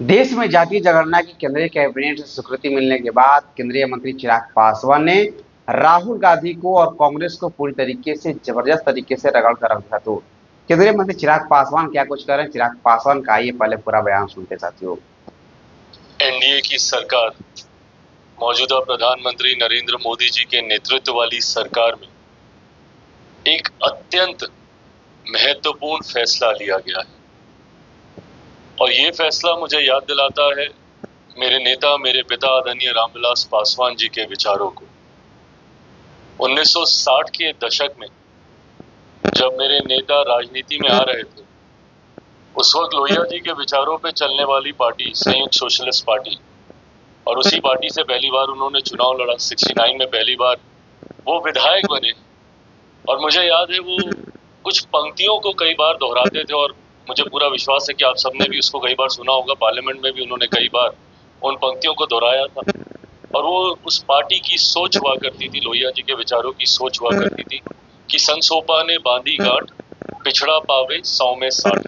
देश में जातीय जनगणना की केंद्रीय कैबिनेट से स्वीकृति मिलने के बाद केंद्रीय मंत्री चिराग पासवान ने राहुल गांधी को और कांग्रेस को पूरी तरीके से जबरदस्त तरीके से रगड़ कर रख दिया। तो केंद्रीय मंत्री चिराग पासवान क्या कुछ कर रहे हैं, चिराग पासवान का आइए पहले पूरा बयान सुनते साथियों। एनडीए की सरकार, मौजूदा प्रधानमंत्री नरेंद्र मोदी जी के नेतृत्व वाली सरकार में एक अत्यंत महत्वपूर्ण फैसला लिया गया है और ये फैसला मुझे याद दिलाता है मेरे नेता, मेरे पिता आदरणीय रामविलास पासवान जी के विचारों को। 1960 के दशक में जब मेरे नेता राजनीति में आ रहे थे, उस वक्त लोहिया जी के विचारों पे चलने वाली पार्टी संयुक्त सोशलिस्ट पार्टी, और उसी पार्टी से पहली बार उन्होंने चुनाव लड़ा। 69 में पहली बार वो विधायक बने और मुझे याद है वो कुछ पंक्तियों को कई बार दोहराते थे और मुझे पूरा विश्वास है कि आप सबने भी उसको कई बार सुना होगा। पार्लियामेंट में भी उन्होंने कई बार उन पंक्तियों को दोहराया था और वो उस पार्टी की सोच हुआ करती थी, लोहिया जी के विचारों की सोच हुआ करती थी कि संसोपा ने बांधी गांठ, पिछड़ा पावे 100 में 60।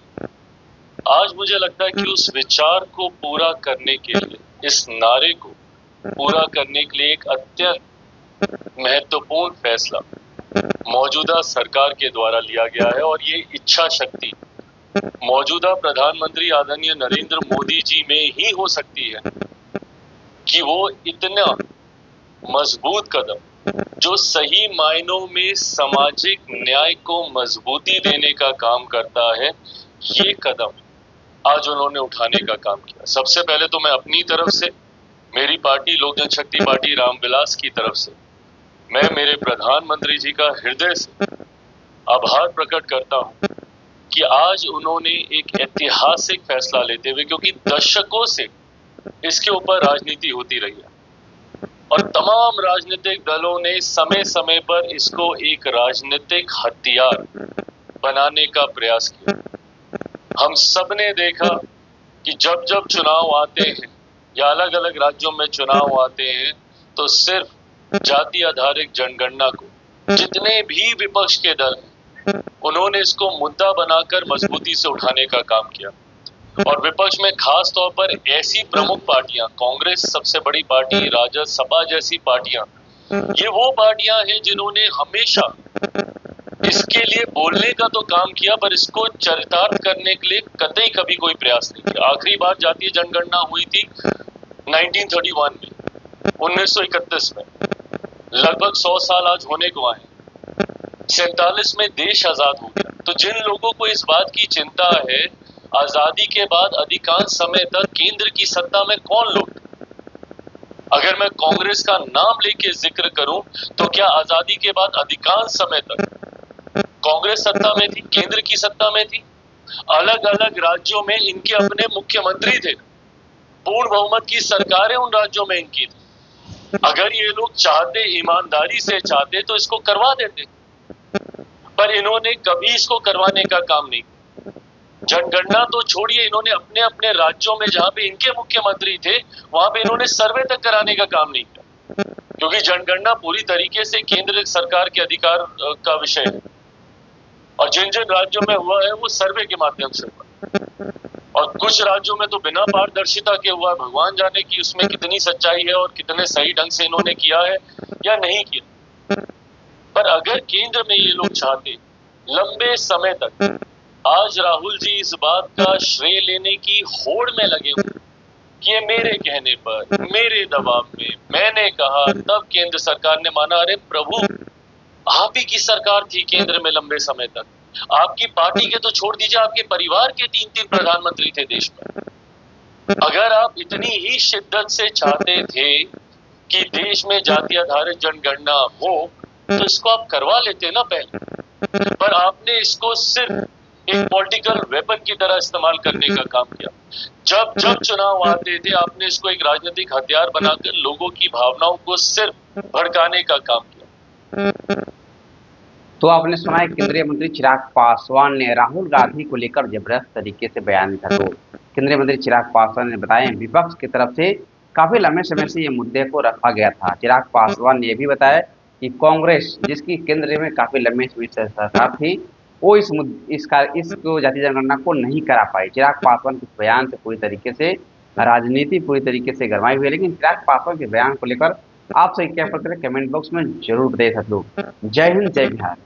आज मुझे लगता है कि उस विचार को पूरा करने के लिए, इस नारे को पूरा करने के लिए एक अत्यंत महत्वपूर्ण फैसला मौजूदा सरकार के द्वारा लिया गया है और ये इच्छा शक्ति मौजूदा प्रधानमंत्री आदरणीय नरेंद्र मोदी जी में ही हो सकती है कि वो इतना मजबूत कदम, जो सही मायनों में सामाजिक न्याय को मजबूती देने का काम करता है, ये कदम आज उन्होंने उठाने का काम किया। सबसे पहले तो मैं अपनी तरफ से, मेरी पार्टी लोक जनशक्ति पार्टी रामविलास की तरफ से, मैं मेरे प्रधानमंत्री जी का हृदय से आभार प्रकट करता हूं कि आज उन्होंने एक ऐतिहासिक फैसला लेते हुए, क्योंकि दशकों से इसके ऊपर राजनीति होती रही है और तमाम राजनीतिक दलों ने समय समय पर इसको एक राजनीतिक हथियार बनाने का प्रयास किया। हम सबने देखा कि जब जब चुनाव आते हैं या अलग अलग राज्यों में चुनाव आते हैं तो सिर्फ जाति आधारित जनगणना को जितने भी विपक्ष के दल हैं, उन्होंने इसको मुद्दा बनाकर मजबूती से उठाने का काम किया। और विपक्ष में खास तौर पर ऐसी प्रमुख पार्टियां, कांग्रेस सबसे बड़ी पार्टी, राजद, सपा जैसी पार्टियां, ये वो पार्टियां हैं जिन्होंने हमेशा इसके लिए बोलने का तो काम किया पर इसको चरितार्थ करने के लिए कतई कभी कोई प्रयास नहीं किया। आखिरी बार जातीय जनगणना हुई थी 1931 में, 1931 में, लगभग 100 साल आज होने को आए। 47 में देश आजाद हो गया। तो जिन लोगों को इस बात की चिंता है, आजादी के बाद अधिकांश समय तक केंद्र की सत्ता में कौन लोग थे? अगर मैं कांग्रेस का नाम लेके जिक्र करूं तो क्या आजादी के बाद अधिकांश समय तक कांग्रेस सत्ता में थी, केंद्र की सत्ता में थी? अलग अलग राज्यों में इनके अपने मुख्यमंत्री थे, पूर्ण बहुमत की सरकारें उन राज्यों में इनकी थी। अगर ये लोग चाहते, ईमानदारी से चाहते, तो इसको करवा देते, पर इन्होंने कभी इसको करवाने का काम नहीं। जनगणना तो छोड़िए, इन्होंने अपने अपने राज्यों में जहां पे इनके मुख्यमंत्री थे वहां पे इन्होंने सर्वे तक कराने का काम नहीं किया, क्योंकि जनगणना पूरी तरीके से केंद्र सरकार के अधिकार का विषय है और जिन जिन राज्यों में हुआ है वो सर्वे के माध्यम से हुआ और कुछ राज्यों में तो बिना पारदर्शिता के हुआ है। भगवान जाने कि उसमें कितनी सच्चाई है और कितने सही ढंग से इन्होंने किया है या नहीं किया। पर अगर केंद्र में ये लोग चाहते लंबे समय तक, आज राहुल जी इस बात का श्रेय लेने की होड़ में लगे हुए कि ये मेरे कहने पर, मेरे दबाव में मैंने कहा, तब केंद्र सरकार ने माना। अरे प्रभु, आप ही की सरकार थी केंद्र में लंबे समय तक, आपकी पार्टी के तो छोड़ दीजिए, आपके परिवार के 3-3 प्रधानमंत्री थे देश में। अगर आप इतनी ही शिद्दत से चाहते थे कि देश में जाति आधारित जनगणना हो तो इसको आप करवा लेते ना पहले, पर आपने इसको सिर्फ एक पॉलिटिकल वेपन की तरह इस्तेमाल करने का काम किया। जब जब चुनाव आते थे आपने इसको एक राजनीतिक हथियार बनाकर लोगों की भावनाओं को सिर्फ भड़काने का काम किया। तो आपने सुना है केंद्रीय मंत्री चिराग पासवान ने राहुल गांधी को लेकर जबरदस्त तरीके से बयान दिया। तो केंद्रीय मंत्री चिराग पासवान ने बताया विपक्ष की तरफ से काफी लंबे समय से ये मुद्दे को रखा गया था। चिराग पासवान ने यह भी बताया कि कांग्रेस, जिसकी केंद्र में काफी लंबे समय से सरकार थी, वो इसको जातीय जनगणना को नहीं करा पाई। चिराग पासवान के बयान से पूरी तरीके से राजनीति पूरी तरीके से गरमाई हुई है, लेकिन चिराग पासवान के बयान को लेकर आप सही क्या पकड़े कमेंट बॉक्स में जरूर बताइए सब लोग। जय हिंद, जय बिहार।